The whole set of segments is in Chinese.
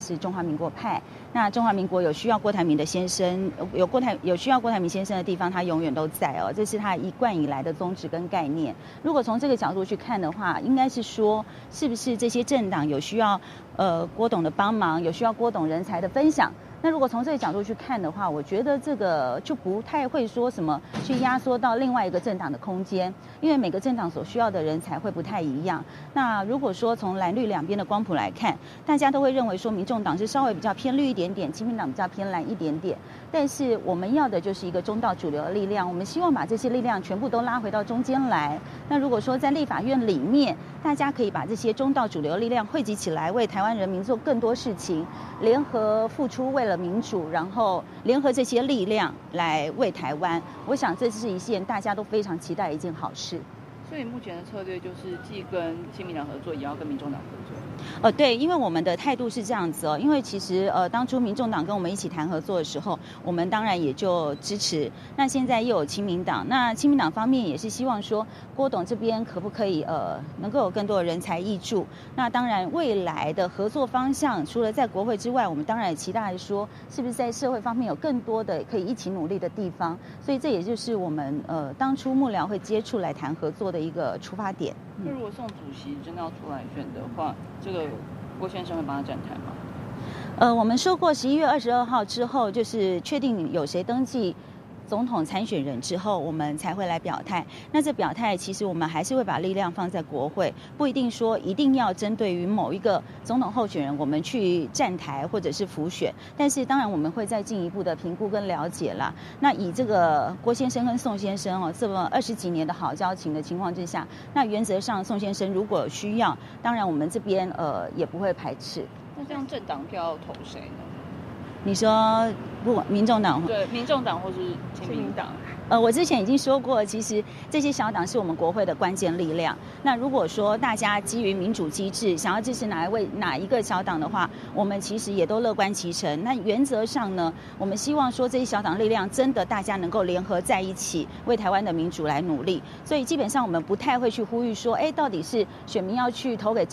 是中华民国派。那中华民国有需要郭台铭的先生，有需要郭台铭先生的地方，他永远都在哦，这是他一贯以来的宗旨跟概念。如果从这个角度去看的话，应该是说，是不是这些政党有需要郭董的帮忙，有需要郭董人才的分享？那如果从这个角度去看的话，我觉得这个就不太会说什么去压缩到另外一个政党的空间，因为每个政党所需要的人才会不太一样。那如果说从蓝绿两边的光谱来看，大家都会认为说民众党是稍微比较偏绿一点点，亲民党比较偏蓝一点点。但是我们要的就是一个中道主流的力量，我们希望把这些力量全部都拉回到中间来。那如果说在立法院里面，大家可以把这些中道主流的力量汇集起来，为台湾人民做更多事情，联合付出，为了民主，然后联合这些力量来为台湾，我想这是一件大家都非常期待的一件好事。所以目前的策略就是既跟亲民党合作，也要跟民众党合作。对，因为我们的态度是这样子哦，因为其实当初民众党跟我们一起谈合作的时候，我们当然也就支持。那现在又有亲民党，那亲民党方面也是希望说郭董这边可不可以能够有更多的人才挹注。那当然未来的合作方向，除了在国会之外，我们当然也期待说是不是在社会方面有更多的可以一起努力的地方。所以这也就是我们当初幕僚会接触来谈合作的一个出发点。那如果宋主席真的要出来选的话，这个郭先生会帮他站台吗？我们说过11月22号之后，就是确定有谁登记总统参选人之后，我们才会来表态。那这表态其实我们还是会把力量放在国会，不一定说一定要针对于某一个总统候选人我们去站台或者是辅选，但是当然我们会再进一步的评估跟了解啦。那以这个郭先生跟宋先生这么20几年的好交情的情况之下，那原则上宋先生如果有需要，当然我们这边也不会排斥。那这样政党票要投谁呢？你说不，民众党？对，民众党或是亲民党。我之前已经说过，其实这些小党是我们国会的关键力量。那如果说大家基于民主机制想要支持哪一个小党的话，我们其实也都乐观其成。那原则上呢，我们希望说这些小党力量真的大家能够联合在一起，为台湾的民主来努力。所以基本上我们不太会去呼吁说，到底是选民要去投给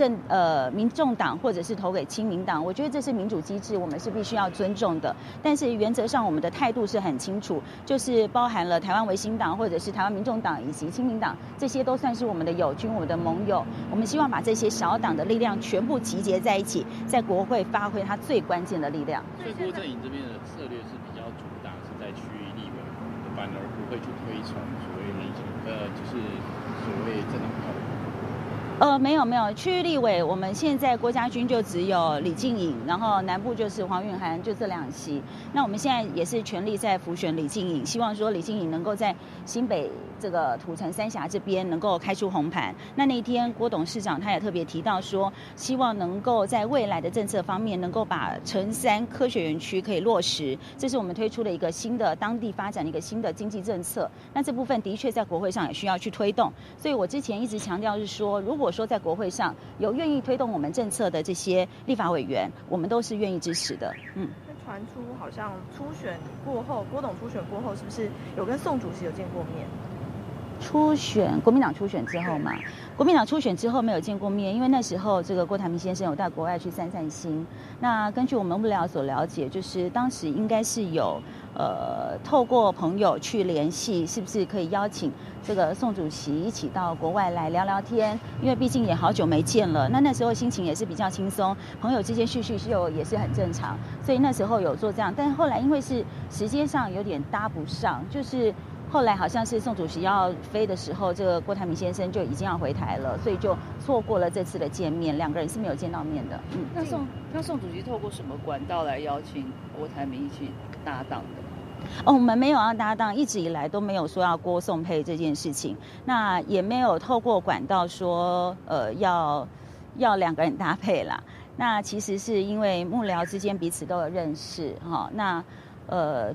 民众党或者是投给亲民党。我觉得这是民主机制，我们是必须要尊重的。但是原则上我们的态度是很清楚，就是包含了台湾维新党或者是台湾民众党以及亲民党，这些都算是我们的友军，我们的盟友。我们希望把这些小党的力量全部集结在一起，在国会发挥它最关键的力量。所以郭阵营这边的策略是比较主打是在区域立委，反而不会去推崇所谓就是所谓政党票。没有，区域立委我们现在郭家军就只有李静颖，然后南部就是黄允涵，就这2席。那我们现在也是全力在辅选李静颖，希望说李静颖能够在新北这个土城三峡这边能够开出红盘。那一天郭董事长他也特别提到说，希望能够在未来的政策方面能够把城3科学园区可以落实，这是我们推出的一个新的当地发展的一个新的经济政策。那这部分的确在国会上也需要去推动，所以我之前一直强调是说，如果说在国会上有愿意推动我们政策的这些立法委员，我们都是愿意支持的。传出好像初选过后，郭董初选过后，是不是有跟宋主席有见过面？国民党初选之后嘛，国民党初选之后没有见过面，因为那时候这个郭台铭先生有到国外去散心。那根据我们幕僚所了解，就是当时应该是有透过朋友去联系，是不是可以邀请这个宋主席一起到国外来聊聊天？因为毕竟也好久没见了，那时候心情也是比较轻松，朋友之间叙叙旧也是很正常，所以那时候有做这样。但是后来因为是时间上有点搭不上，就是后来好像是宋主席要飞的时候，这个郭台铭先生就已经要回台了，所以就错过了这次的见面，两个人是没有见到面的。那宋主席透过什么管道来邀请郭台铭一起搭档的？我们没有要搭档，一直以来都没有说要郭宋配这件事情，那也没有透过管道说要2个人搭配啦。那其实是因为幕僚之间彼此都有认识哈，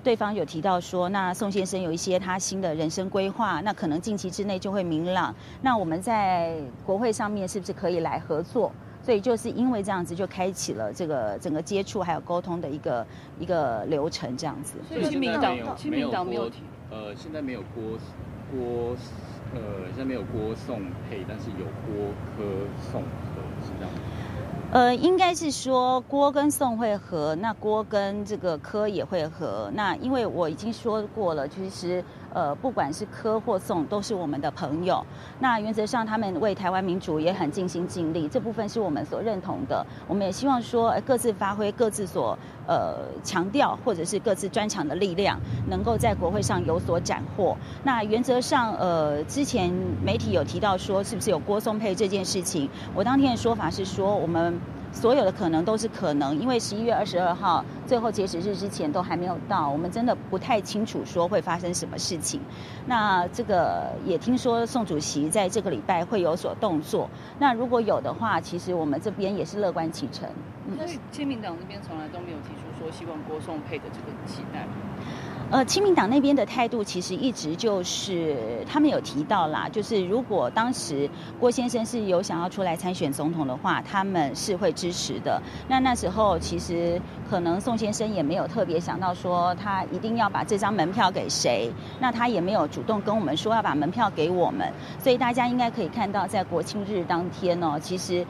对方有提到说，那宋先生有一些他新的人生规划，那可能近期之内就会明朗。那我们在国会上面是不是可以来合作？所以就是因为这样子，就开启了这个整个接触还有沟通的一个流程，这样子。所以亲民党没有提，现在没有现在没有郭宋配，但是有郭柯宋和，是这样。应该是说郭跟宋会合，那郭跟这个柯也会合。那因为我已经说过了，其实不管是柯或宋都是我们的朋友。那原则上他们为台湾民主也很尽心尽力，这部分是我们所认同的。我们也希望说各自发挥各自所强调或者是各自专长的力量，能够在国会上有所斩获。那原则上之前媒体有提到说是不是有郭宋配这件事情，我当天的说法是说我们所有的可能都是可能，因为11月22号最后截止日之前都还没有到，我们真的不太清楚说会发生什么事情。那这个也听说宋主席在这个礼拜会有所动作，那如果有的话，其实我们这边也是乐观其成。所以亲民党那边从来都没有提出说希望郭宋配的这个期待。亲民党那边的态度其实一直就是他们有提到啦，就是如果当时郭先生是有想要出来参选总统的话，他们是会支持的。那时候其实可能宋先生也没有特别想到说他一定要把这张门票给谁，那他也没有主动跟我们说要把门票给我们，所以大家应该可以看到，在国庆日当天哦，其实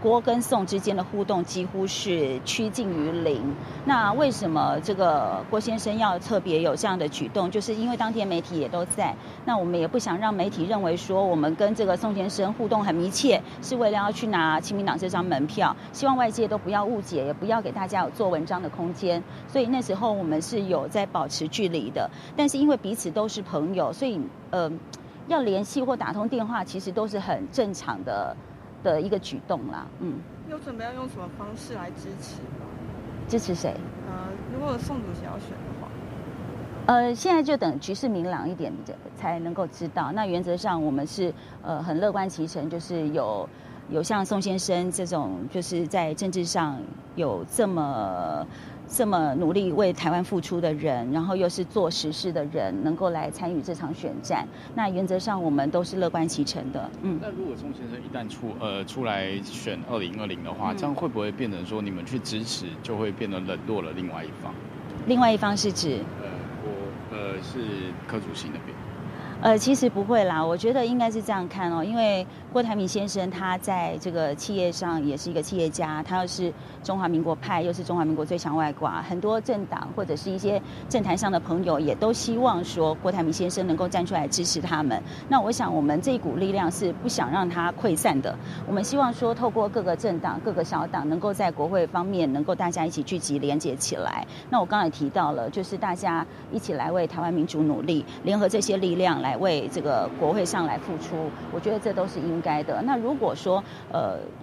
郭跟宋之间的互动几乎是趋近于零。那为什么这个郭先生要特别有这样的举动，就是因为当天媒体也都在，那我们也不想让媒体认为说我们跟这个宋先生互动很密切，是为了要去拿亲民党这张门票，希望外界都不要误解，也不要给大家有做文章的空间。所以那时候我们是有在保持距离的，但是因为彼此都是朋友，所以要联系或打通电话，其实都是很正常的一个举动啦。有准备要用什么方式来支持吗？支持谁？如果宋主席要选的话，现在就等局势明朗一点才能够知道。那原则上我们是很乐观其成，就是有像宋先生这种，就是在政治上有这么努力为台湾付出的人，然后又是做实事的人，能够来参与这场选战。那原则上我们都是乐观其成的。那如果宋先生一旦出来选2020的话，这样会不会变成说你们去支持就会变得冷落了另外一方？另外一方是指是柯主席那边。其实不会啦，我觉得应该是这样看哦，因为郭台铭先生他在这个企业上也是一个企业家，他又是中华民国派，又是中华民国最强外挂，很多政党或者是一些政坛上的朋友也都希望说郭台铭先生能够站出来支持他们。那我想我们这一股力量是不想让它溃散的，我们希望说透过各个政党、各个小党，能够在国会方面能够大家一起聚集、连结起来。那我刚才提到了，就是大家一起来为台湾民主努力，联合这些力量来为这个国会上来付出，我觉得这都是应该的。那如果说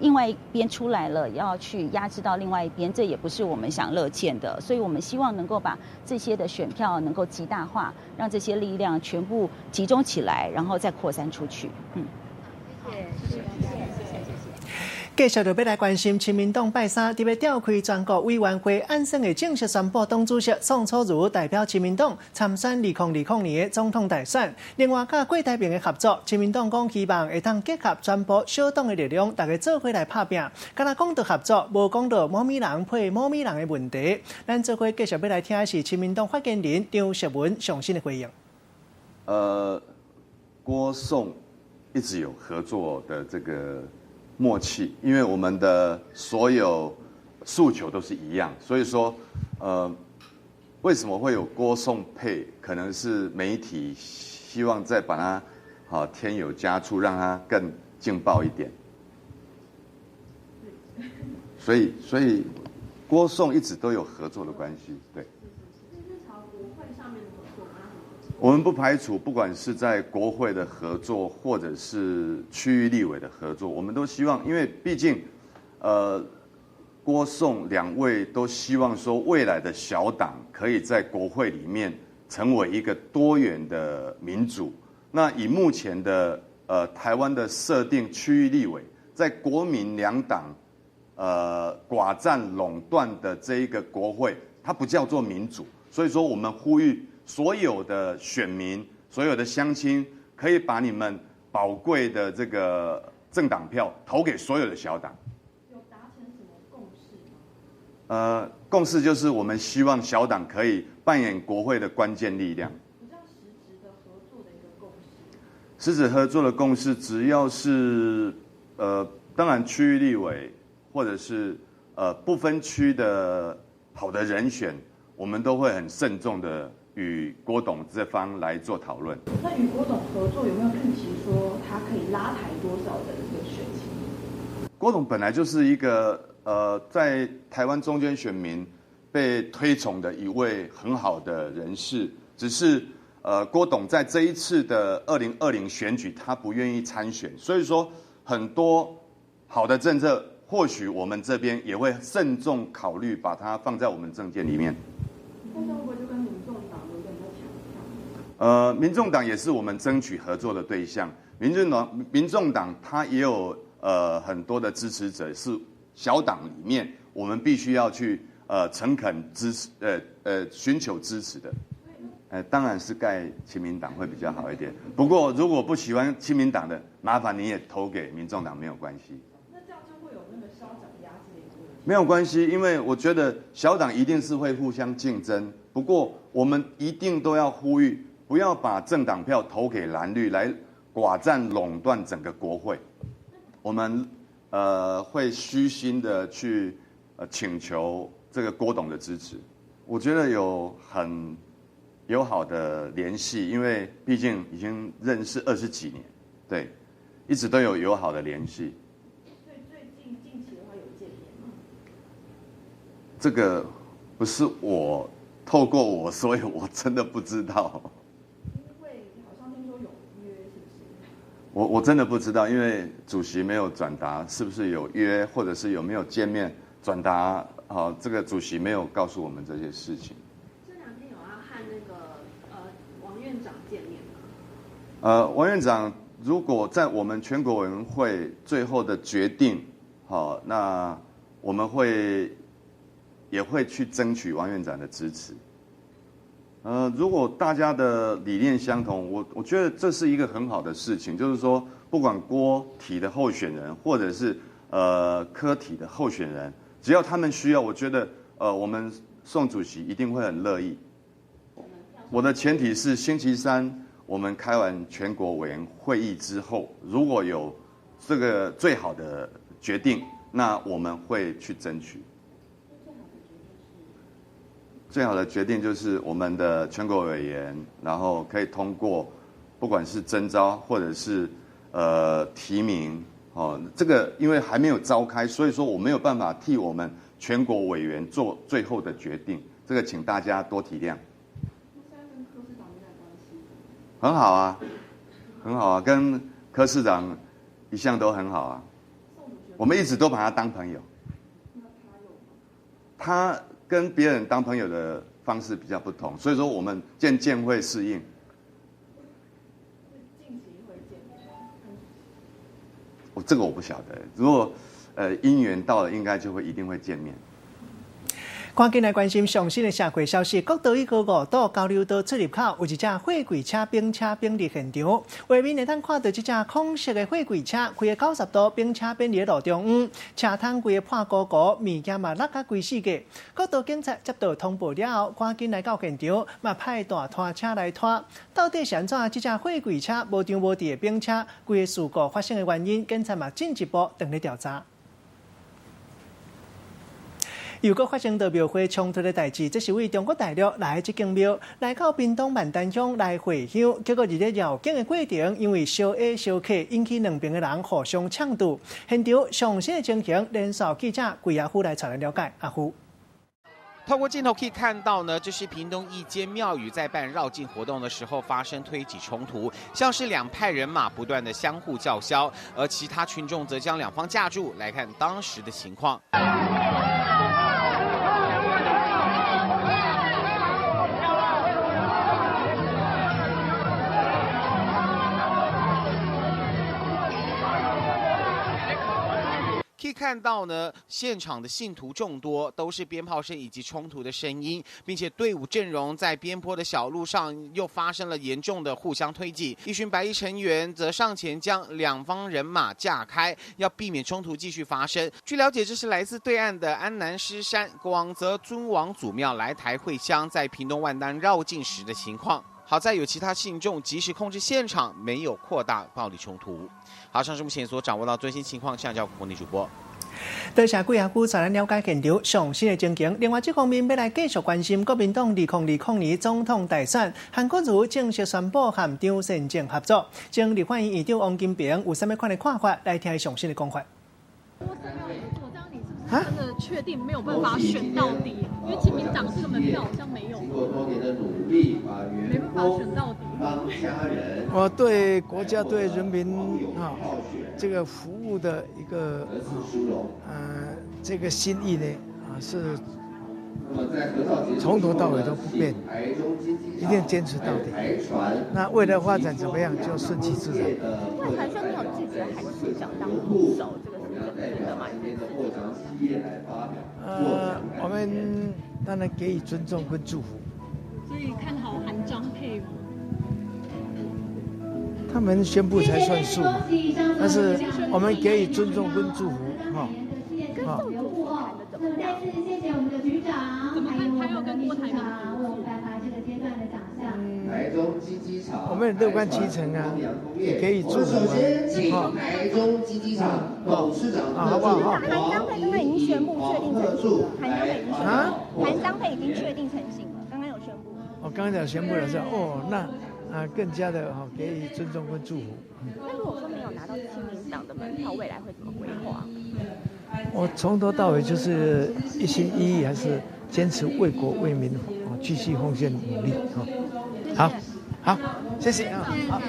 另外一边出来了，要去压制到另外一边，这也不是我们想乐见的。所以我们希望能够把这些的选票能够极大化，让这些力量全部集中起来，然后再扩散出去。谢谢。继续就要来关心亲民党拜三伫要召开全国委员会按算的正式宣布党主席宋楚瑜代表亲民党参选2020年的总统大选。另外，甲郭台铭的合作，亲民党讲希望会当结合全部小党的力量，大家做伙来拍拼。敢若讲到合作，无讲到某米人配某米人的问题。咱做伙继续要来听的是亲民党发言人张石文上新的回应。郭宋一直有合作的这个默契，因为我们的所有诉求都是一样，所以说，为什么会有郭宋配？可能是媒体希望再把它添油加醋，让它更劲爆一点。所以郭宋一直都有合作的关系，对。我们不排除，不管是在国会的合作，或者是区域立委的合作，我们都希望，因为毕竟，郭宋两位都希望说，未来的小党可以在国会里面成为一个多元的民主。那以目前的台湾的设定区域立委，在国民两党寡占垄断的这一个国会，它不叫做民主。所以说，我们呼吁所有的选民、所有的乡亲，可以把你们宝贵的这个政党票投给所有的小党。有达成什么共识吗？共识就是我们希望小党可以扮演国会的关键力量。比较实质的合作的一个共识。实质合作的共识，只要是当然区域立委或者是不分区的好的人选，我们都会很慎重的与郭董这方来做讨论。那与郭董合作有没有预期说他可以拉抬多少的一个选情？郭董本来就是一个在台湾中间选民被推崇的一位很好的人士，只是郭董在这一次的2020选举他不愿意参选，所以说很多好的政策，或许我们这边也会慎重考虑把它放在我们政见里面。那会不会就跟民众党有点在抢票？民众党也是我们争取合作的对象。民众党它也有很多的支持者是小党里面，我们必须要去诚恳支持寻求支持的。当然是盖亲民党会比较好一点。不过如果不喜欢亲民党的，麻烦你也投给民众党没有关系。那这样就会有那个消长压制的一个。没有关系，因为我觉得小党一定是会互相竞争。不过我们一定都要呼吁，不要把政党票投给蓝绿来寡占垄断整个国会。我们会虚心的去请求这个郭董的支持。我觉得有很友好的联系，因为毕竟已经认识20几年，对，一直都有友好的联系。所以最近近期的话有见面吗？这个不是我透过我，所以我真的不知道。因为好像听说有约，是不是？我真的不知道，因为主席没有转达是不是有约，或者是有没有见面转达。这个主席没有告诉我们这些事情。这2天有要和那个王院长见面吗？王院长如果在我们全国委员会最后的决定，那我们也会去争取王院长的支持。如果大家的理念相同，我觉得这是一个很好的事情，就是说，不管郭体的候选人，或者是柯体的候选人，只要他们需要，我觉得我们宋主席一定会很乐意。我的前提是星期3我们开完全国委员会议之后，如果有这个最好的决定，那我们会去争取。最好的决定就是我们的全国委员，然后可以通过，不管是征召或者是提名，这个因为还没有召开，所以说我没有办法替我们全国委员做最后的决定，这个请大家多体谅。那现在跟柯市长有点关系？很好啊，很好啊，跟柯市长一向都很好啊，我们一直都把他当朋友。那他有吗？他跟别人当朋友的方式比较不同，所以说我们渐渐会适应。近期会见面吗？这个我不晓得，如果姻缘到了，应该就会一定会见面。赶紧来关心上新的社会消息，国道1号5道交流道出入口有一架货柜车冰车并入现场，画面会当看到这架空色的货柜车开个90度冰车并入路中央，车窗规个破鼓鼓，物件嘛落甲规四个。国道警察接到通报了后，赶紧来到现场，嘛派大拖车来拖。到底是安怎？这架货柜车无张无伫的冰车，规个事故发生的原因，警察嘛进一步等咧调查。又搁发生到庙会冲突的代志，这是为中国大陆来这间庙来到屏东万丹乡来回乡，结果伫咧绕境的过程，因为烧A烧客，引起两边的人互相呛赌。现场上新的情形，连续记者桂阿虎来带咱了解。阿虎。透过镜头可以看到呢，这是屏东一间庙宇在办绕境活动的时候发生推挤冲突，像是2派人马不断的相互叫嚣，而其他群众则将2方架住。来看当时的情况。可以看到呢，现场的信徒众多，都是鞭炮声以及冲突的声音，并且队伍阵容在边坡的小路上又发生了严重的互相推挤。一群白衣成员则上前将2方人马架开，要避免冲突继续发生。据了解，这是来自对岸的安南狮山广泽尊王祖庙来台会香，在屏东万丹绕境时的情况。好在有其他信众及时控制现场，没有扩大暴力冲突。好，上述目前所掌握到最新情况，向交国内主播。多谢几下句带咱了解现场上新的情形。另外，这方面要来继续关心国民党2020年总统大选，韩国瑜正式宣布和张善政合作。经立法院院长王金平有什么款的看法？来听上新的讲法。真的确定没有办法选到底，因为亲民党这个门票好像没有，没办法选到底。我对国家对人民这个服务的一个这个心意呢是从头到尾都不变，一定坚持到底。那未来发展怎么样就顺其自然。那韩宣没有拒绝韩市长当副手，这个是真的吗？我们当然给予尊重跟祝福。所以看好韩张配吗？他们宣布才算数，但是我们给予尊重跟祝福，跟宋主席谈的怎么样？谢谢我们的局长，怎么看他要跟郭台铭我们乐观其成啊，也给予祝福啊。台中基机厂董事长好不好？韩张配刚刚已经宣布确定成型了，韩张配已经确定成型了，刚刚有宣布。我刚才宣布了是那更加的给予尊重跟祝福。那如果说没有拿到亲民党的门票，未来会怎么规划？我从头到尾就是一心一意，还是坚持为国为民，继续奉献努力。好，谢谢啊。好。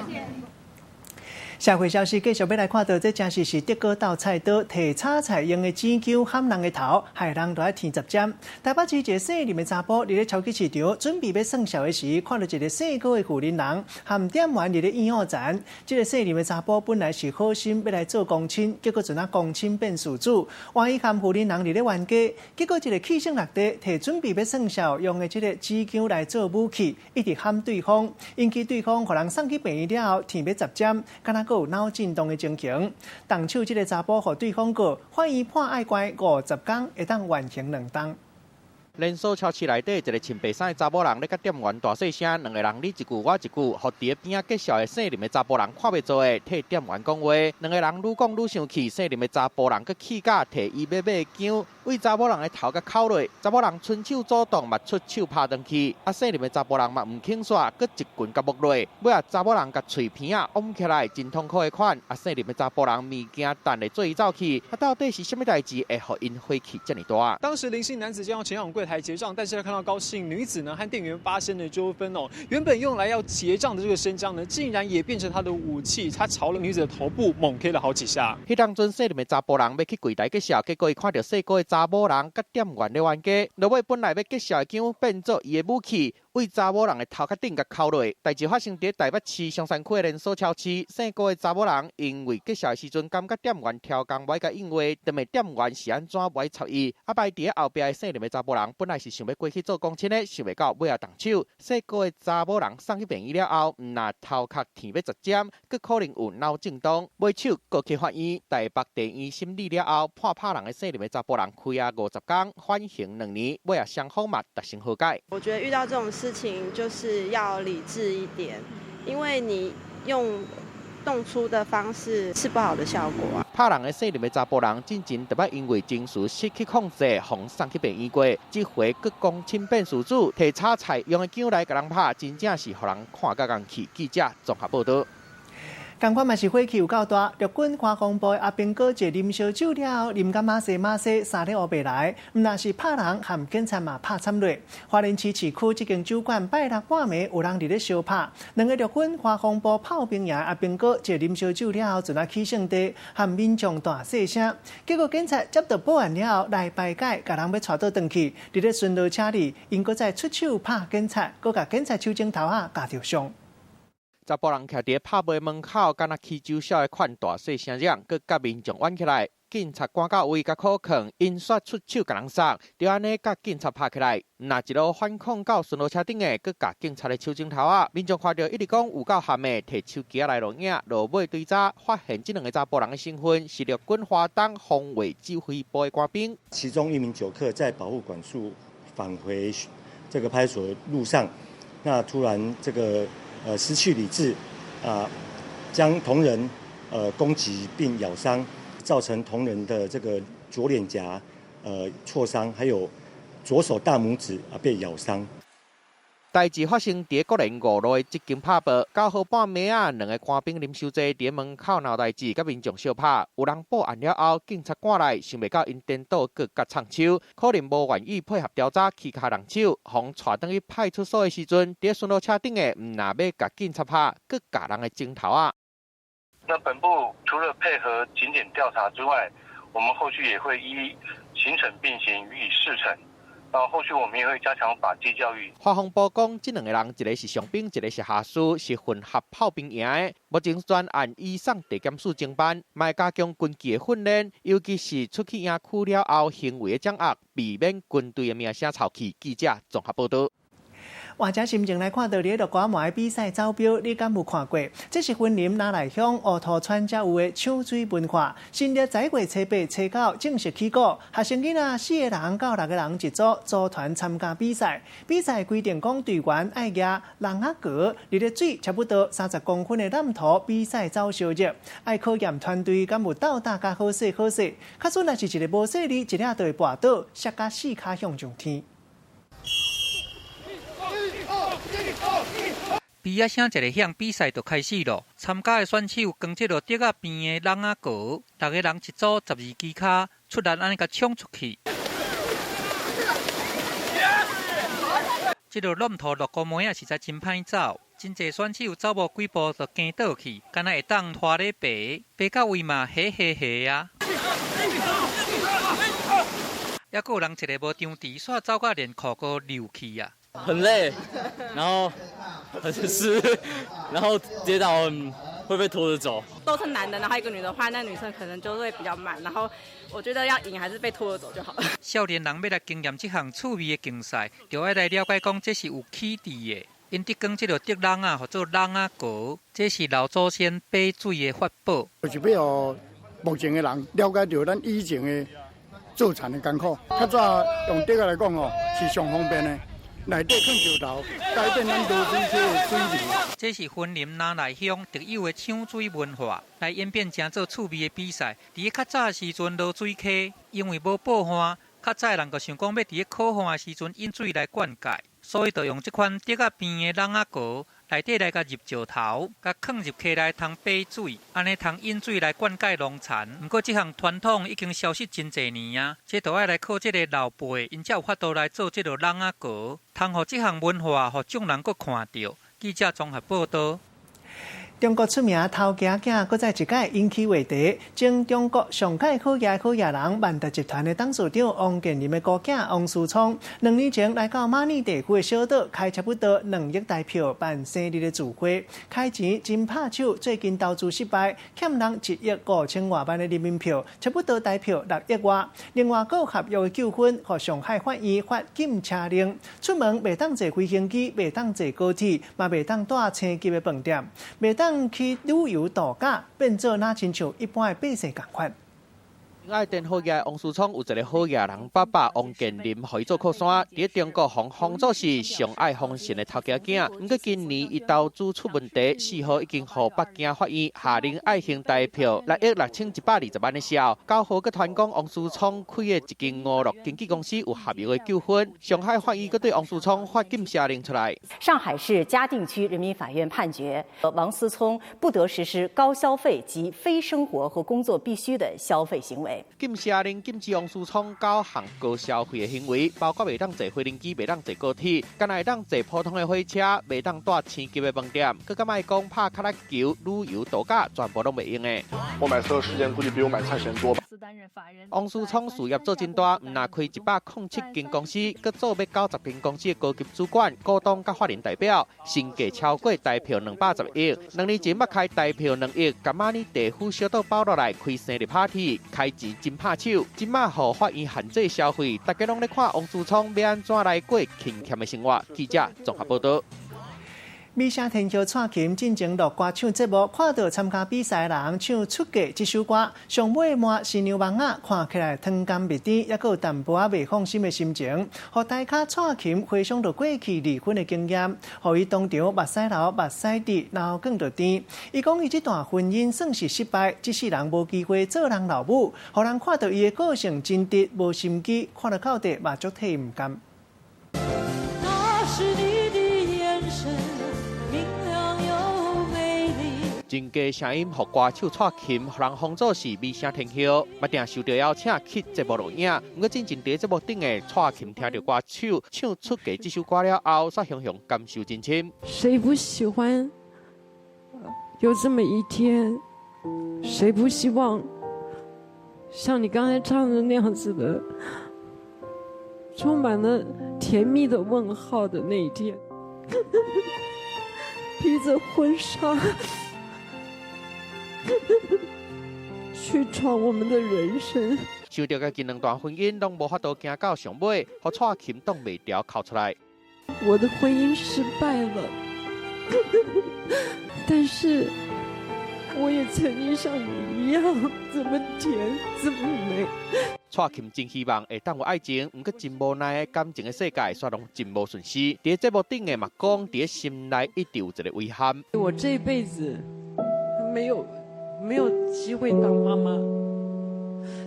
社会消息继续要来看到，这真是德国豆菜刀摕炒菜用的剪钩砍人的头，害人落来天10针。台北市一个姓林的查甫，伫咧超级市场准备要送小的时，看到一个姓高的妇人人含店员伫咧医院站。这个姓林的查甫本来是好心要来做公亲，结果就那公亲变事主，万一含妇人人伫咧冤家，结果一个气性落地，摕准备要送小用的这个剪钩来做武器，一直喊对方，引起对方互人送去病院了后，天要10针，敢若有脑震荡的情形，动手这个查甫和对方告，法院判爱关50天，会当缓刑2档。连锁超市内底一个穿白衫的查某人咧，甲店员大细声，两个人你一句我一句，互伫咧边仔介绍的姓林的查甫人看袂做的，替店员讲话。两个人愈讲愈生气，姓林的查甫人佮气甲摕伊要买的姜，为查某人的头甲敲落。查某人伸手阻挡，嘛出手拍转去。姓林的查甫人嘛唔肯煞，佮一棍甲木落。尾查某人甲喙片往起来，真痛苦的款。姓林的查甫人物件等咧做伊走去，到底是什么代志会互因火气这么大？当时林姓男子将要前往柜台结账，但是他看到高姓女子呢和店员发生了纠纷哦，原本用来要结账的这个生姜呢，竟然也变成他的武器，他朝了女子的头部猛 K 了好几下。迄当阵姓林的查甫人要去柜台结账，结果伊看到姓高的查某人甲店员咧冤家，落尾本来要结账的姜变做伊的武器。为查某人的头壳顶甲敲落，代志发生伫台北市松山区的连锁超市。姓高的查某人因为结账的时阵，感觉店员挑工歪甲应话，但是店员是安怎歪插伊？摆伫咧后壁的姓林的查某人，本来是想要过去做公亲的，想袂到尾啊动手。姓高的查某人送去病院了后，毋但头壳天要10针，佮可能有脑震荡，尾手过去法院。台北地院审理了后，判拍人的姓林的查甫人亏啊50天，缓刑2年，尾啊双方嘛达成和解。我觉得遇到这种事情就是要理智一点，因为你用动粗的方式是不好的效果啊。拍人的姓林的查甫人，之前特别因为情绪失去控制，互送去病院过。这回佮公亲变事主，摕炒菜用的姜来甲人拍，真正是互人看甲人气。记者综合报道。同款嘛是火气有够大，陆军花公部阿兵哥一啉烧酒了后，啉甲马西三日黑白来，毋但是拍人，含警察嘛拍惨落。花莲市市区这间酒馆拜六半暝有人伫咧烧拍，两个陆军花公部炮兵营阿兵哥一啉烧酒了后，就来起性地含民众大细声，结果警察接到报案了后来排解，甲人要带倒转去，伫咧巡逻车里，因搁再出手拍警察，搁甲警察手指头夹着伤。查甫人徛伫拍卖门口，敢若起酒痟的款大细声嚷，佮甲民众冤起来。警察赶到位，甲可抗，因煞出手甲人杀，就安尼甲警察拍起来。那一路反抗到巡逻车顶的，佮甲警察的手指头民众看到一直讲有够含的，摕手机来录影，落尾追查，发现这两个查甫人的身份是陆军华东防卫指挥部的官兵。其中一名酒客在保护管束返回这个派出所路上，那突然这个失去理智将同仁攻击并咬伤，造成同仁的这个左脸颊挫伤，还有左手大拇指被咬伤。代志发生伫国联5路的一间拍报，9号半暝啊，2个官兵啉烧醉，伫门口闹代志，甲民众相拍。有人报案了后，警察赶来，想袂到因颠倒各甲插手，可能无愿意配合调查，起卡人手，互带转去派出所的时阵，伫巡逻车顶的，唔若要甲警察拍，佮甲人的镜头啊。那本部除了配合警检调查之外，我们后续也会依刑惩并行，予以释惩。然后后续我们也会加强法纪教育。法防部讲，这2个人一个是上兵，一个是下士，是混合炮兵营的。目前专案移送地检署侦办，卖加强军纪的训练，尤其是出去营区了后行为的掌握，避免军队的名声臭气。记者综合报道。或者心情来看到你落歌麻的比赛走标，你敢有看过？这是云林拿来乡乌头川才有的抢水文化。新历在月初8、初9正式起鼓，学生囡仔4个人到6个人一组，组团参加比赛。比赛规定讲队员爱举人仔格，入咧水差不多30公分的揽土，比赛走烧热，爱考验团队敢有斗打甲好势好势。卡准若是一个无势力，一领就会跋倒，摔甲4脚向上天。比啊声一个响，比赛就开始咯。参加的选手跟这落竹仔边的人仔格，6个人一组，12支卡，出力安尼甲冲出去。这落乱土落高模啊，实在真歹走。真侪选手走无几步就惊倒去，敢若会当拖咧爬，爬到位嘛，下啊。还佫有人一个无张持，煞走到连裤都溜去啊。很累，然后很湿，然后跌倒会被拖着走。都是男的，然后一个女的话，那女生可能就会比较慢。然后我觉得要赢还是被拖着走就好了。少年人要来经验这项趣味的竞赛，就要来了解讲这是有起治的。因伫讲这个竹人啊，或者人仔格，这是老祖先爬水的法宝。就是要互目前的人了解到咱以前的造船的艰苦。较早用竹仔来讲哦，是上方便的。内底放石头，改变咱落水溪的水质。这是云林拿来乡特有的抢水文化，来演变成做趣味的比赛。伫较早的时阵落水溪，因为无保旱，较早人就想讲要伫靠旱的时阵引水来灌溉，所以就用这款竹仔边的人仔格。内底来甲入石头，甲放入溪内通爬水，安尼通引水来灌溉农产。不过这项传统已经消失真侪年啊，这都要来靠这个老辈，因才有法度来做这个人仔格，通互这项文化互众人佫看到。记者综合报道。中国出名偷家囝，搁再一届引起话题。前中国上届考验人万达集团的董事长王健林的姑囝王思聪，2年前来到马尼地区的小岛，开差不多2亿台票办生日的聚会，开钱真拍手。最近投资失败，欠人1亿5,000多万的人民币，差不多台票6亿外。另外，有合约的纠纷，和上海法院发禁车令，出门袂当坐飞行机，袂当坐高铁，嘛袂当住星级的饭店，袂当去旅游度假，变做那亲像一般的百姓同款。爱电好业王思聪有一个好业人爸爸王健林，互伊做靠山。伫中国封作是上爱封神的头家囝，不过今年伊投资出问题，4号已经互北京法院下令爱行台票6亿6120万的销。9号佮传讲王思聪开的一间5乐经纪公司有合约的纠纷，上海法院佮对王思聪发禁下令出来。上海市嘉定区人民法院判决，王思聪不得实施高消费及非生活和工作必需的消费行为。禁下令禁止王思聪9项高消费的行为，包括袂当坐飞行机、袂当坐高铁，敢若会当坐普通的火车，袂当住星级的饭店，佮敢卖讲拍卡拉球、旅游度假，全部都袂用的。我买车的时间估计比我买菜时间多吧。王思聪事业做真大，唔但开107间公司，佮做要90间公司的高级主管、股东佮法人代表，身价超过台票210亿。2年前捌开台票2亿，甲马尼地区小岛包落来开生日 party， 开钱真拍手。今麦互法院限制消费，大家拢咧看王思聪要安怎来过勤俭的生活。记者综合报道。美声天后蔡琴进前录歌唱节目，看到参加比赛的人唱出嫁这首歌，上尾满新娘网啊，看起来汤甘蜜甜，也有淡薄未放心的心情，互大咖蔡琴回想到过去离婚的经验，互伊当场目屎流、目屎滴，然后更着甜。伊讲伊这段婚姻算是失败，这世人无机会做人老母，互人看到伊的个性真直，无心机，看到到底嘛足替唔甘。那是你的眼神。真假声音，互歌手蔡琴，互人封做是美声天后，不定受到邀请去节目录影。不过真正在节目顶的蔡琴听到歌手唱出嫁这首歌了后，煞雄雄感受真深。谁不喜欢有这么一天？谁不希望像你刚才唱的那样子的，充满了甜蜜的问号的那一天？披着婚纱。去闯我们的人生。想到家己两段婚姻拢无法度行到上尾，互蔡琴挡袂牢哭出来。我的婚姻失败了，但是我也曾经像你一样这么甜，这么美。蔡琴真希望会当有爱情，不过真无奈感情的世界却拢真无顺遂。在节目顶的嘛讲，在心内一直有一个遗憾。我这辈子没有机会当妈妈，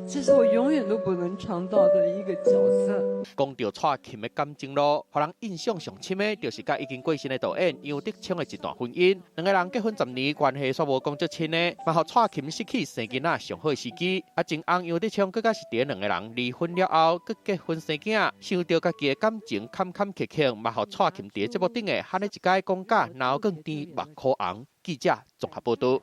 这是我永远都不能尝到的一个角色。讲到蔡琴的感情路，让人印象上深的，就是甲已经过身的导演杨德昌的一段婚姻。两个人结婚10年，关系煞无讲足亲的，嘛，互蔡琴失去生囡仔上好的时机。前翁杨德昌更加是伫两个人离婚了后，佮结婚生囝，想到家己的感情坎坎坷坷，嘛，互蔡琴伫节目顶的喊了一解讲假，脑更甜目眶红。记者综合报道。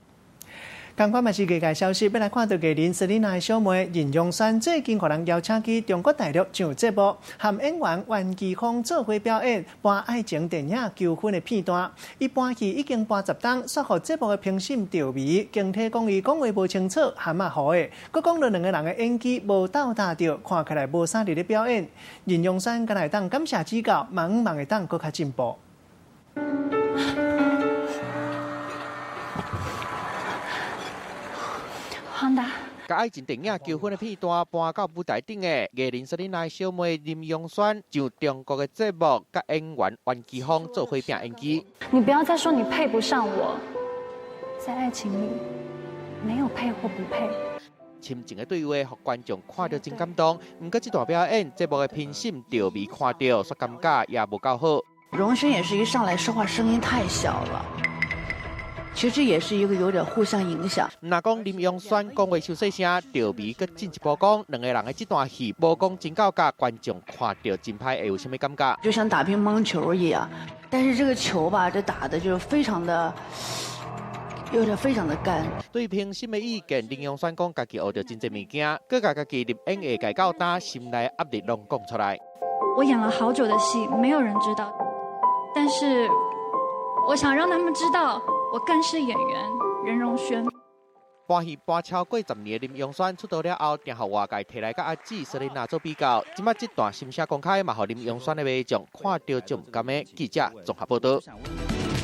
同款嘛是业界消息，要来看到艺人Selina的小妹任容萱最近，互人邀请去中国大陆上节目，和演员袁奇峰做伙表演播爱情电影求婚的片段。伊播戏已经播10档，煞互节目的评审调味，更替讲伊讲话无清楚，含糊的，佮讲到两个人的演技无斗搭着，看起来无啥力的表演。任容萱敢来当感谢指教，望会当佮较进步。甲爱情电影求婚的片段搬到舞台顶的艺人Selina小妹任容萱，上中国的节目，甲演员袁奇峰做伙拼演技。你不要再说你配不上我，在爱情里没有配或不配。深情的对话，互观众看到真感动。不过这段表演，节目的评审调味看到，说感觉也无够好。容萱也是一上来说话声音太小了。其实也是一个有点互相影响。那讲任容萱讲话小细声，调味佮进一步讲，两个人的这段戏无讲真够格，观众看到真歹会有什么感觉？就像打乒乓球一样，但是这个球吧，这打的就是非常的干。对评审的意见，任容萱讲家己学到真侪物件，佮甲家己入演艺界到大，心内压力拢讲出来。我演了好久的戏，没有人知道，但是我想让他们知道。我更是演员任容萱。搬戏搬超过10年的任容萱出道了后，定互外界提来甲阿姊Selina做比较。即摆这段心声公开，嘛，互任容萱的迷众看到就唔甘的。记者综合报道。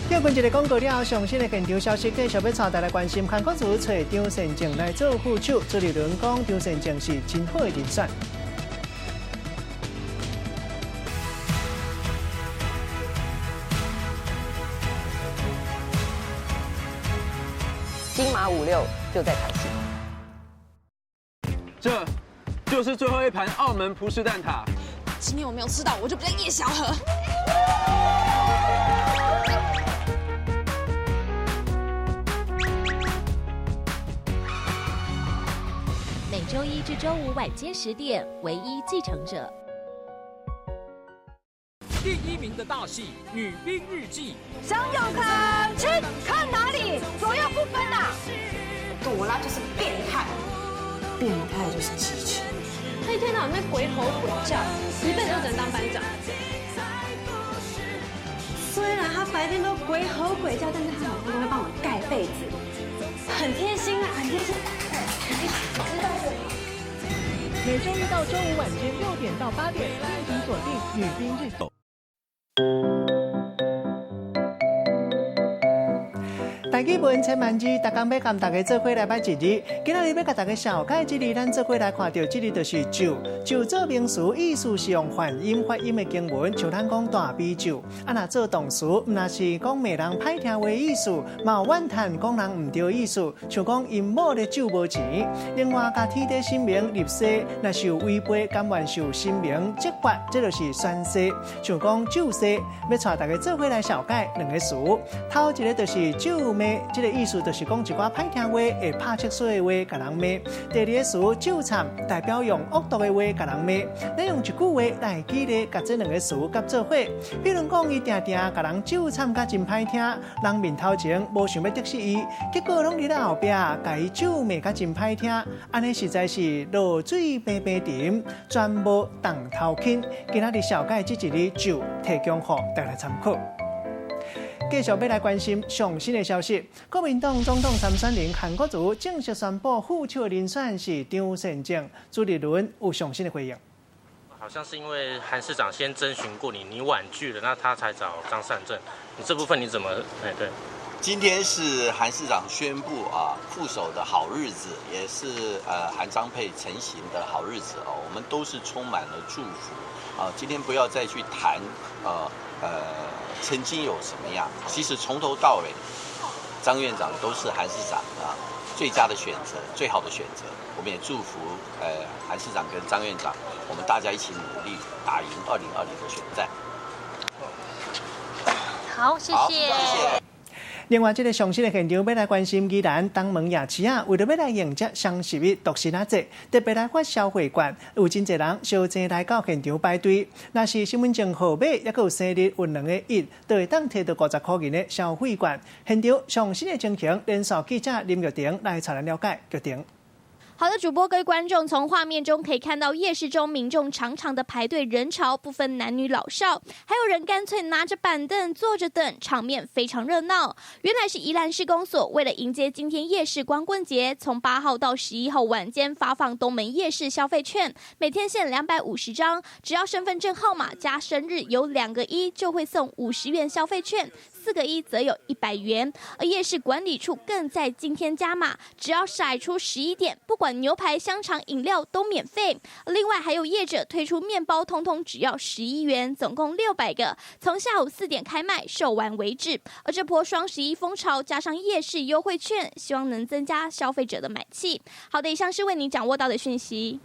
结婚一个广告了后，上新的现场消息继续要带大家关心。韩国组找张善政来做副手，朱立伦讲张善政是真好的人选。金马56就在台戏，这就是最后一盘澳门葡式蛋挞。今天我没有吃到，我就比较叶小河。每周1至周5晚间10点，唯一继承者。第1名的大戏《女兵日记》，想有看去看哪里，左右不分呐！朵拉就是变态，变态就是机器。他一天到晚在鬼吼鬼叫，一辈子就只能当班长。虽然他白天都鬼吼鬼叫，但是他老公都会帮我盖被子，很贴心啊，很贴心。知道的。每周1到周5晚间6点到8点，敬请锁定《女兵日记》。台语文千万字，逐工要跟大家做伙来摆一日。今仔日要甲大家小解一日，咱做伙来看到这日就是酒。酒做名词，意思是用泛音发音的经文，像咱讲大啤酒。若做动词，毋若是讲骂人歹听话意思，嘛有怨叹讲人毋对意思，像讲因某咧酒无钱。另外，甲天地神明立誓，若是有违背，甘愿受神明责罚，这就是宣誓。像讲酒誓，要带大家做伙来小解两个词。头一个就是酒骂，这个意思就是讲一寡歹听话、会拍切碎的话，甲人骂。第二个词酒惨，代表用恶毒的话甲人骂。咱用一句话来举例，甲这两个词夹做伙。比如讲，伊定定甲人酒惨甲真歹听，人面头前无想要得失伊，结果拢伫咧后壁，甲伊酒骂甲真歹听，安尼实在是落水平平沉，全无动头轻。今仔日小解这一日酒，提供予大家参考。继续要来关心上新的消息，国民党总统参选人韩国瑜正式宣布副手人选是张善政。朱立伦有上新的回应。好像是因为韩市长先征询过你，你婉拒了，那他才找张善政。你这部分你怎么？对。今天是韩市长宣布副手的好日子，也是韩张配成型的好日子哦。我们都是充满了祝福啊。今天不要再去谈曾经有什么样，其实从头到尾，张院长都是韩市长最佳的选择，最好的选择。我们也祝福韩市长跟张院长，我们大家一起努力打赢2020的选战。好，谢谢。另外，这个上新的现场要来关心宜兰东门夜市为了要来迎接双十一独身节，特别来发消费券，有真侪人小钱来到现场排队。若是身份证号码，也有生日运2个1，都会当摕到50块钱的消费券。现场上新的情形，连线记者林玉婷来查咱了解。玉婷。好的，主播各位观众，从画面中可以看到夜市中民众长长的排队人潮，不分男女老少，还有人干脆拿着板凳坐着等，场面非常热闹。原来是宜兰市公所为了迎接今天夜市光棍节，从8号到11号晚间发放东门夜市消费券，每天限250张，只要身份证号码加生日有2个1，就会送50元消费券，4个1则有100元。而夜市管理处更在今天加码，只要甩出11点，不管牛排、香肠、饮料都免费。另外还有业者推出面包，通通只要11元，总共600个，从下午4点开卖，售完为止。而这波双11风潮加上夜市优惠券，希望能增加消费者的买气。好的，以上是为你掌握到的讯息。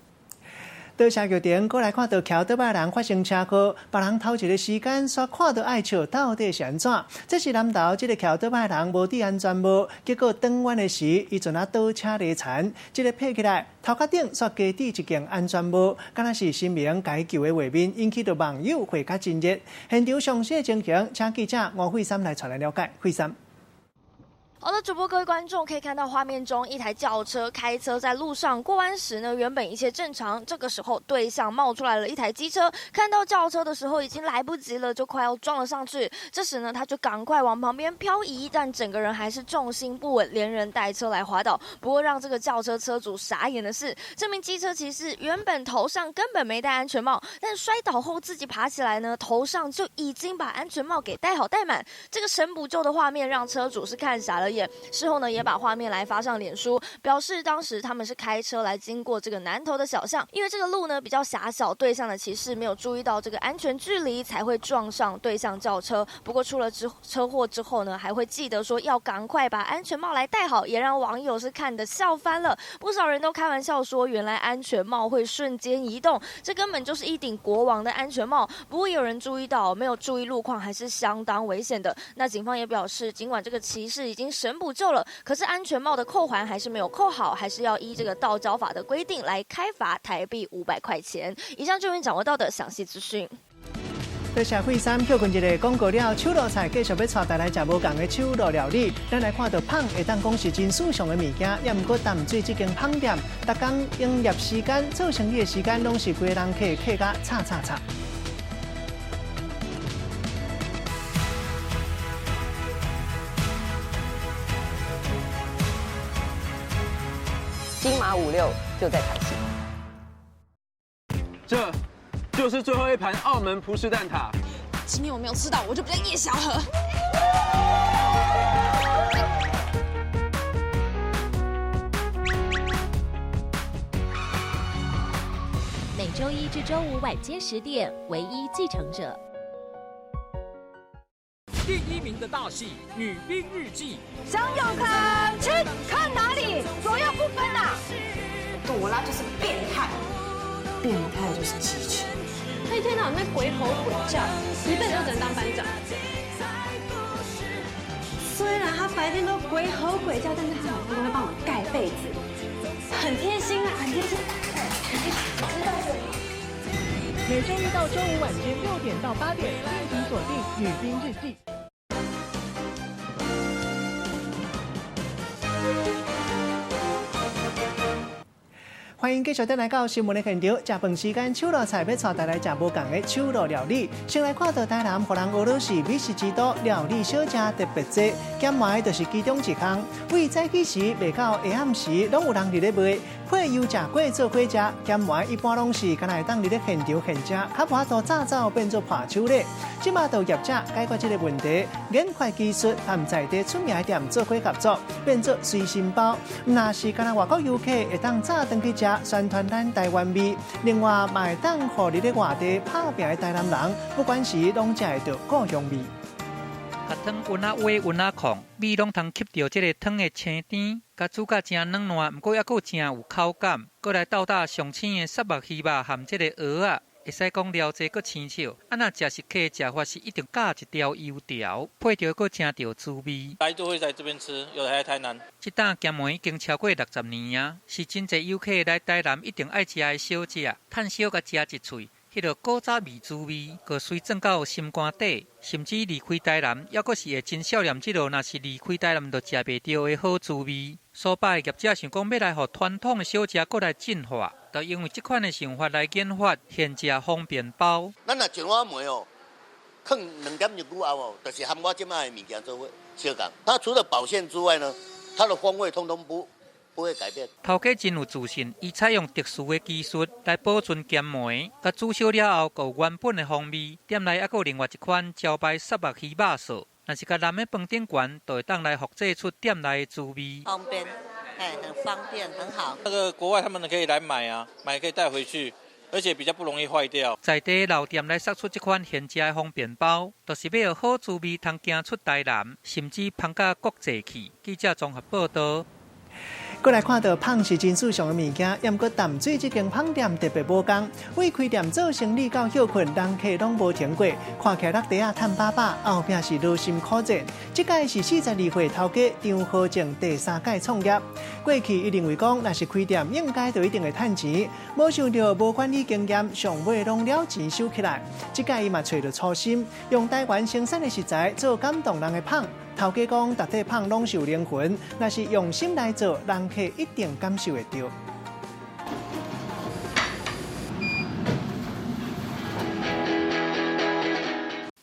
多谢玉婷，过来看到桥倒摆人发生车祸，别人头一个时间煞看到爱笑，到底是安怎？这是南投这个桥倒摆人无戴安全帽，结果转弯的时，伊阵倒车勒残，这个拍起来头壳顶煞加戴一件安全帽，敢若是神明解救的画面，引起到网友回甲真热。现场详细的情形，请记者王慧珊来传来了解。慧珊。好的，主播各位观众可以看到画面中，一台轿车开车在路上过弯时呢，原本一切正常，这个时候对向冒出来了一台机车，看到轿车的时候已经来不及了，就快要撞了上去。这时呢，他就赶快往旁边漂移，但整个人还是重心不稳，连人带车来滑倒。不过让这个轿车车主傻眼的是，这名机车骑士原本头上根本没戴安全帽，但摔倒后自己爬起来呢，头上就已经把安全帽给戴好戴满。这个神补救的画面让车主是看傻了。事后呢，也把画面来发上脸书，表示当时他们是开车来经过这个南投的小巷，因为这个路呢比较狭小，对向的骑士没有注意到这个安全距离，才会撞上对向轿车。不过出了车祸之后呢，还会记得说要赶快把安全帽来戴好，也让网友是看得笑翻了。不少人都开玩笑说，原来安全帽会瞬间移动，这根本就是一顶国王的安全帽。不过也有人注意到，没有注意路况还是相当危险的。那警方也表示，尽管这个骑士已经神补救了，可是安全帽的扣环还是没有扣好，还是要依这个道交法的规定来开罚台币500块钱。以上就是掌握到的详细资讯。在社会3休困一个广告了，手路菜继续要带大家食无同的手路料理。咱来看到芳会当讲是真时尚的物件，也毋过淡水这间芳店，逐工营业时间、做生意的时间，拢是规人客客甲吵。金马56就在台西。这就是最后一盘澳门葡式蛋挞。今天我没有吃到，我就比较夜宵喝。周一至周五晚间10点，唯一继承者。第1名的大戏《女兵日记》，想有看去看哪里？左右不分呐！朵拉就是变态，变态就是机器。他一天到晚在鬼吼鬼叫，一辈子都只能当班长。虽然他白天都鬼吼鬼叫，但是他晚上都会帮我盖被子，很贴心啊，很贴心。知道就好。每周一到周五晚间6点到8点，敬请锁定《女兵日记》。欢迎继续来到新闻的现场，食饭时间手路菜要带大家食无同的手路料理。先来看到台南荷兰俄罗斯美食之都料理小吃特别多，减卖就是其中一项。为早起时卖到下暗时，拢有人伫咧卖。配油炸粿做粿食，减卖一般拢是敢若会当伫咧现场现食，较无法度早早变做扒手咧。即马到业者解决这个问题，研快技术和在地出名的店做伙合作，变做随身包。若是敢若外国游客会当早登去食，宣传咱台湾味。另外，嘛会当互伫咧外地打拼的台南人，不管是拢食会到故乡味。甲汤温啊煨温啊控，米拢通吸到这个汤的青甜，甲煮甲真软烂，毋过还佫真有口感。佫来斗搭上青的沙目鱼肉含这个蚵仔，会使讲了济佫青笑。啊，若食食客食法是一定加一条油条，配着佫真着滋味。大家都会在这边吃，有的还在台南。这档咸糜已经超过60年啊，是真侪游客来台南一定爱食的小食，趁小甲食一喙。迄个古早味滋味，佮随转到心肝底，甚至离开台南，抑佫是会真少念即落，若是离开台南，就食袂到的好滋味。所摆的业者想讲要来互传统的小食佫来进化，就因为这款的想法来研发现食方便包。咱若一碗糜哦，放2点入骨后哦，就是含我即卖的物件做伙相共。它除了保鲜之外呢，它的风味通通不会改变。头家真有自信，伊采用特殊的技术来保存咸糜，甲煮烧了后，有原本的风味。店内还有另外一款招牌沙目鱼肉素，若是甲南的饭店馆，就会当来复制出店内的滋味。方便，很方便，很好。那个国外他们可以来买啊，买可以带回去，而且比较不容易坏掉。在地老店来杀出这款现食的方便包，就是要有好滋味，通行出台南，甚至捧到国际去。记者综合报道。过来看到芳是真世上的物件，也毋过淡水这间芳店特别无同，为开店做生意到休困，人客拢无停过。看起来落地啊赚饱饱，后壁是劳心苦战。这届是42岁头家张和正第3届创业。过去伊认为讲，若是开店应该就一定会赚钱，无想到无管理经验，上尾拢了钱收起来。这届伊嘛找到初心，用台湾生产的食材做感动人的芳。头家讲，逐块芳拢是有灵魂，若是用心来做，人客一定感受会到。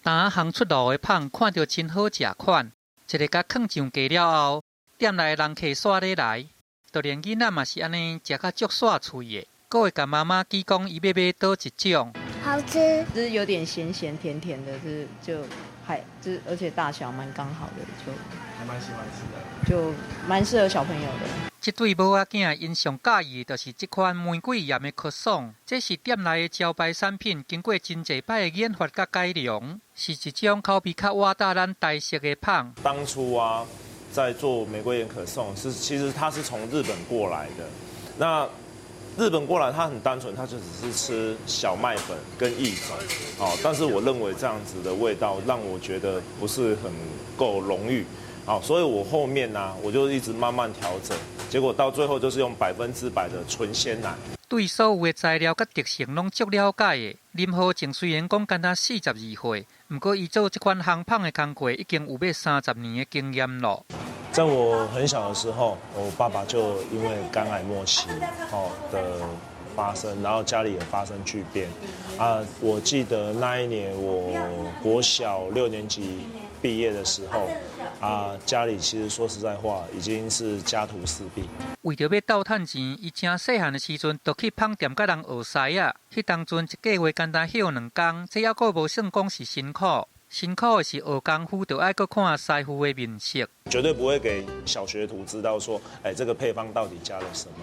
打行出炉的芳，看到真好食款。一个甲放上架了后，店内人客刷咧来，就连囡仔嘛是安尼食甲足煞脆的。佫会甲妈妈记讲，伊要买倒一种。好吃，就是有点咸咸甜甜的，而且大小蛮刚好的，就还蛮喜欢吃的，就蛮适合小朋友的。这对母仔囝因上介意的就是这款玫瑰盐的可颂，这是店内的招牌产品，经过真济摆的研发甲改良，是一种口味较瓦达咱台式的芳。当初啊，在做玫瑰盐可颂其实它是从日本过来的，那日本过来，它很单纯，它就只是吃小麦粉跟意粉，但是我认为这样子的味道让我觉得不是很够浓郁，所以我后面呢，我就一直慢慢调整，结果到最后就是用100%的纯鲜奶。对所有的材料甲特性拢足了解的，林和正虽然讲干他42岁，不过伊做这款烘焙的工作已经有要30年的经验了。在我很小的时候，我爸爸就因为肝癌末期的发生，然后家里也发生巨变啊。我记得那一年我国小6年级毕业的时候啊，家里其实说实在话已经是家徒四壁。为着要斗趁钱，伊正细汉的时阵就去芳店甲人学师啊。迄当阵一个月简单休2工，这还佫无算讲是辛苦。辛苦的是学功夫，就要搁看师傅的面色。绝对不会给小学徒知道说，这个配方到底加了什么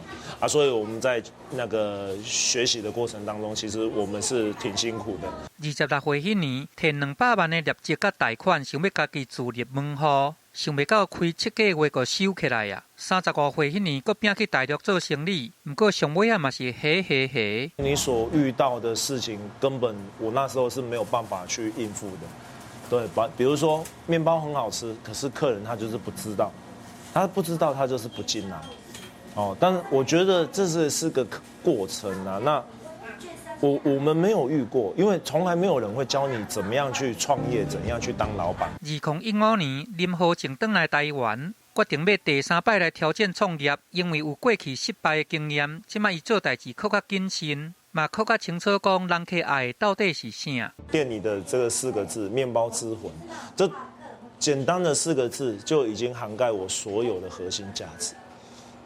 啊？所以我们在那个学习的过程当中，其实我们是挺辛苦的。26岁迄年，摕200万的业绩甲贷款，想要家己自立门户，想袂到开7个月就收起来啊！35岁迄年，搁拼去大陆做生意，不过上尾啊嘛是嘿。你所遇到的事情，根本我那时候是没有办法去应付的。对，比如说面包很好吃，可是客人他就是不知道，他就是不进来。但是我觉得这是个过程啊。那我们没有遇过，因为从来没有人会教你怎么样去创业，怎样去当老板。2015年，林和正回来台湾，决定要第3摆来挑战创业，因为有过去失败的经验，即摆伊做代志更加谨慎。嘛，更加清楚讲人客爱到底是啥。店里的这个4个字“面包之魂”，这简单的4个字就已经涵盖我所有的核心价值。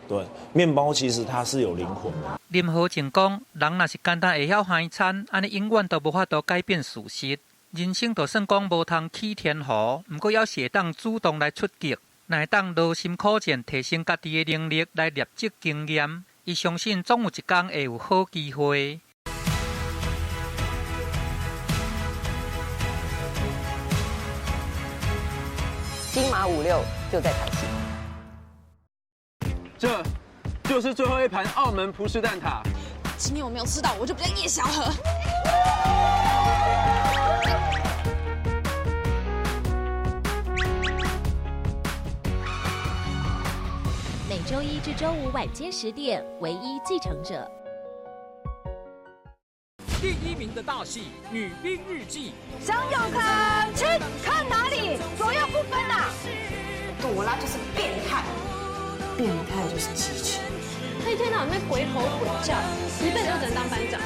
对，面包其实它是有灵魂的。林和正讲，人若是简单会晓嗨餐，安尼永远都无法度改变事实。人生就算讲无通起天河，不过要是会当主动来出击，若会当劳心苦战，提升家己的能力来累积经验。伊相信总有一天会有好机会。金马56就在台西。这就是最后一盘澳门葡式蛋挞。今天我没有吃到，我就比较夜宵盒。每周1至周5晚间10点，唯一继承者。第1名的大戏《女兵日记》，向右看齐，看哪里？左右不分呐！朵拉就是变态，变态就是机器。他一天到晚在鬼吼鬼叫，一辈子就只能当班长。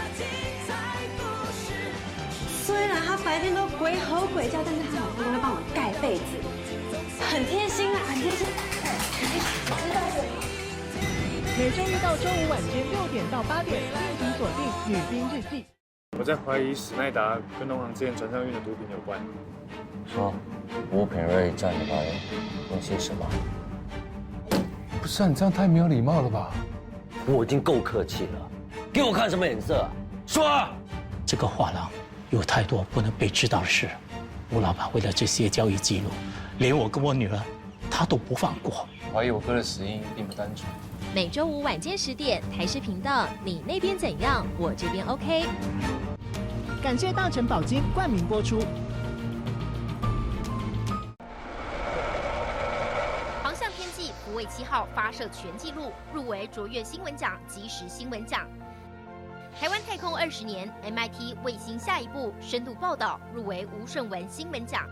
虽然他白天都鬼吼鬼叫，但是他老公都会帮我们盖被子，很贴心啊，很贴心。每周1到周5晚间6点到8点，敬请锁定《女兵日记》。我在怀疑史奈达跟农行之间船上运的毒品有关。说，吴品瑞叫你来用些什么？不是啊，你这样太没有礼貌了吧？我已经够客气了，给我看什么眼色？说啊！这个画廊有太多不能被知道的事，吴老板为了这些交易记录，连我跟我女儿他都不放过。怀疑我哥的死因并不单纯。每周5晚间10点，台视频道，你那边怎样？我这边 OK。感谢大成宝金冠名播出。航向天际福卫7号发射全纪录，入围卓越新闻奖、即时新闻奖。台湾太空20年 ，MIT 卫星下一步深度报道，入围吴顺文新闻奖。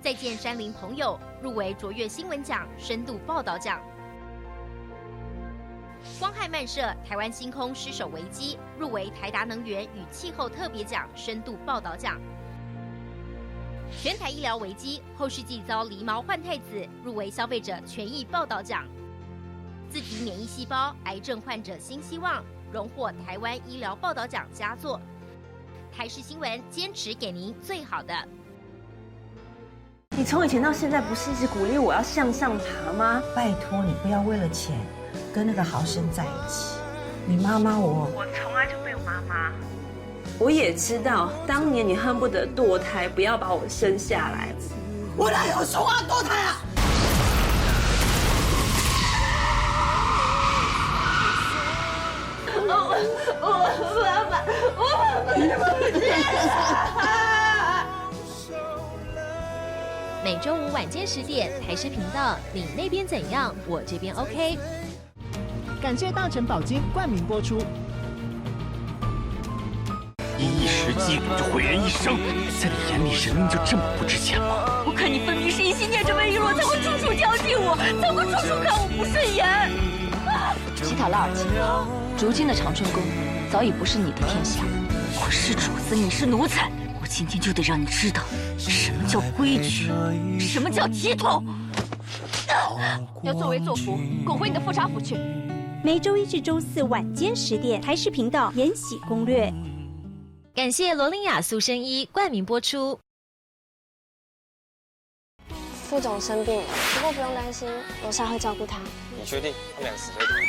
再见山林朋友，入围卓越新闻奖、深度报道奖。光害漫射，台湾星空失守危机，入围台达能源与气候特别奖、深度报道奖。全台医疗危机，后世纪遭狸猫换太子，入围消费者权益报道奖。自体免疫细胞，癌症患者新希望，荣获台湾医疗报道奖佳作。台视新闻坚持给您最好的。你从以前到现在不是一直鼓励我要向上爬吗？拜托你不要为了钱跟那个豪生在一起。你妈妈我从来就没有妈妈。我也知道，当年你恨不得堕胎，不要把我生下来。我哪有说话堕胎啊？我爸爸，我不见了。每周5晚间10点，台视频道，你那边怎样？我这边 OK。感谢大成宝金冠名播出。一时激动就毁人一生，在你眼里，人命就这么不值钱吗？我看你分明是一心念着魏璎珞，才会处处挑衅我，才会处处看我不顺眼。西塔拉尔亲，如今的长春宫早已不是你的天下。我是主子，你是奴才。我今天就得让你知道，什么叫规矩，什么叫体统。要作威作福，滚回你的富察府去。每周1至周4晚间10点，台视频道《延禧攻略》。感谢罗琳雅塑身衣冠名播出。副总生病了，不过不用担心，楼下会照顾他。你确定他们两个死在这里？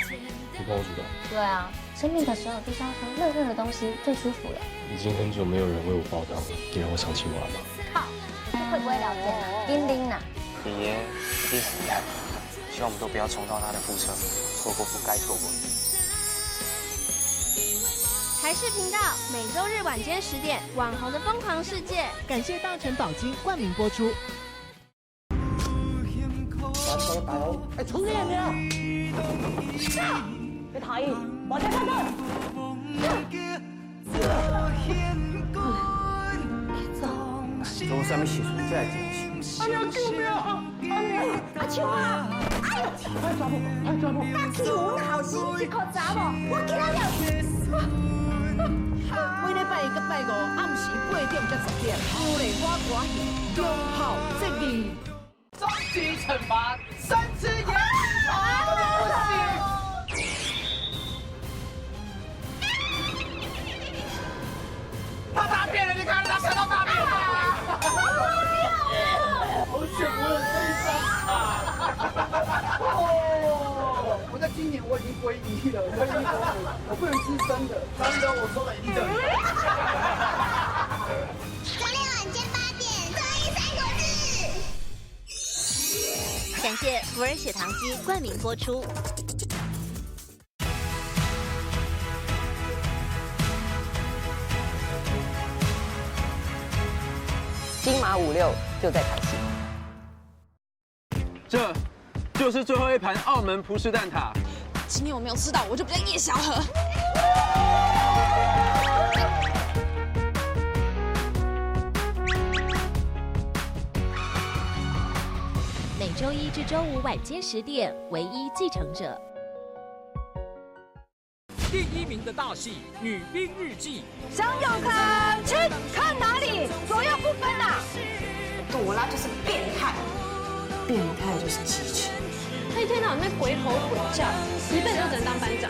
你帮我主导。对啊，生病的时候就是要喝热热的东西，最舒服了。已经很久没有人为我报道了，你让我想起我阿妈。靠，会不会聊天啊？丁丁呐。你爷一定很遗憾，希望我们都不要重蹈他的覆辙，错过不该错过的。台视频道每周日晚间10点，《网红的疯狂世界》。感谢大成宝金冠名播出。哎，出面了！别讨厌，往前看看。做啥物时阵才会真实？阿苗救命啊！阿苗，阿秋啊！哎呦，快抓捕！快抓捕！大气有好心一颗查某，我给他了。每礼拜一到拜五暗时8点至10点，有泪花歌戏，忠孝节义。终极惩罚，3只眼，他大便了，你看他想到大便了。好险，我有这一张啊！我在今年我已经皈依了，我不能吃生的。张一我说了一定的。周六晚间8点，综艺3国志。感谢福尔血糖机冠名播出。金马56就在台西。这就是最后一盘澳门葡式蛋挞。今天我没有吃到，我就比较夜宵盒。每周一至周五晚间10点，唯一继承者。第1名的大戏《女兵日记》。想有看去看哪里？左右不分呐！朵拉就是变态，变态就是机器。他一天到晚在鬼吼鬼叫，一辈子都只能当班长。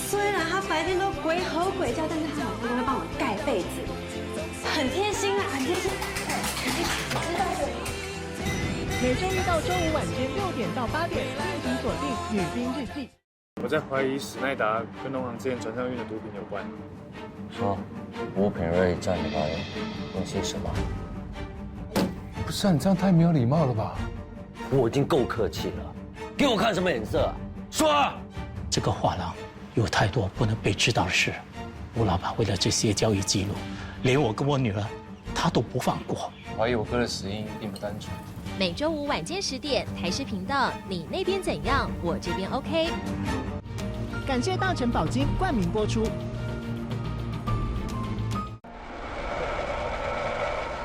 虽然他白天都鬼吼鬼叫，但是他晚上都会帮我盖被子，很贴心啊，很贴心。每周一到周五晚间6点到8点，敬请锁定《女兵日记》。我在怀疑史奈达跟农行之间船上运的毒品有关。说，吴品瑞叫你来用些什么？不是啊，你这样太没有礼貌了吧？我已经够客气了，给我看什么眼色？说啊！这个画廊有太多不能被知道的事，吴老板为了这些交易记录，连我跟我女儿，他都不放过。怀疑我哥的死因并不单纯。每周五晚间10点，台视频道，你那边怎样？我这边 OK。感谢大成宝金冠名播出。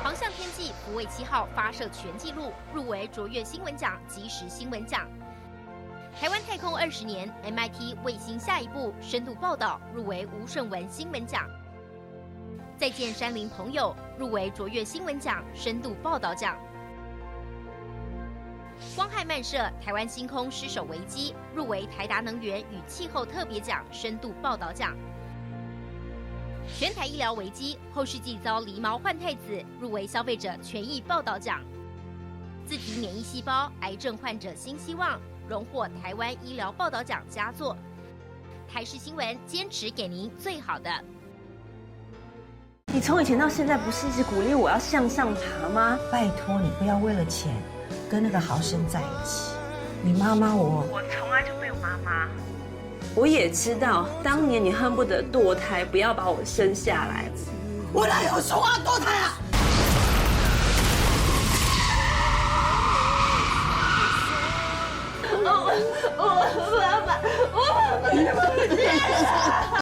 航向天际福卫7号发射全纪录，入围卓越新闻奖、即时新闻奖。台湾太空20年 ，MIT 卫星下一步深度报道，入围吴顺文新闻奖。再见山林朋友，入围卓越新闻奖、深度报道奖。光害漫射台湾星空失守危机，入围台达能源与气候特别奖深度报道奖。全台医疗危机，后世纪遭狸猫换太子，入围消费者权益报道奖。自体免疫细胞癌症患者新希望，荣获台湾医疗报道奖佳作。台视新闻坚持给您最好的。你从以前到现在不是一直鼓励我要向上爬吗？拜托你不要为了钱跟那个豪生在一起。你妈妈我从来就没有妈妈。我也知道，当年你恨不得堕胎，不要把我生下来。我哪有说话堕胎啊？我爸爸，我不见了。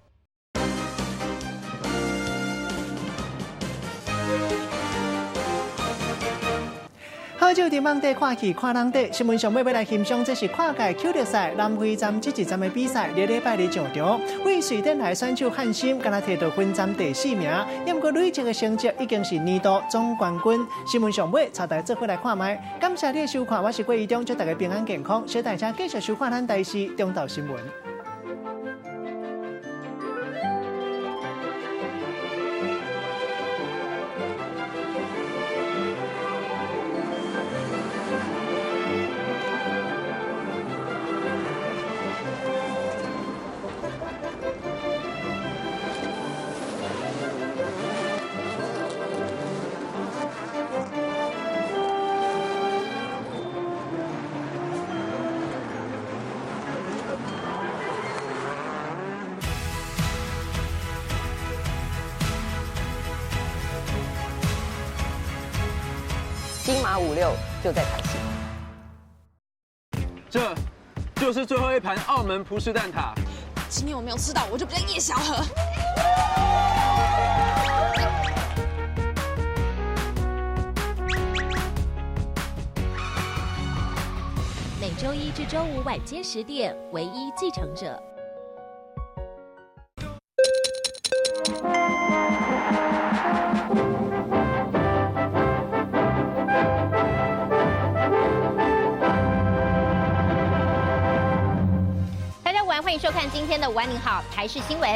好久伫网底看戏看人底，新闻上要来欣赏，这是跨界球球赛南非站这一站的比赛，礼拜日上场，为瑞典来选手汉森，敢若摕到分站第4名，也不过累积的成绩已经是年度总冠军。新闻上尾，插台做伙来看卖，感谢你的收看，我是郭义忠，祝大家平安健康，小大家继续收看咱台视中道新闻。金马56就在台西。这就是最后一盘澳门葡式蛋挞。今天我没有吃到，我就比较叶小河。每周一至周五晚间10点，唯一继承者。大家午安，欢迎收看今天的午安您好台视新闻。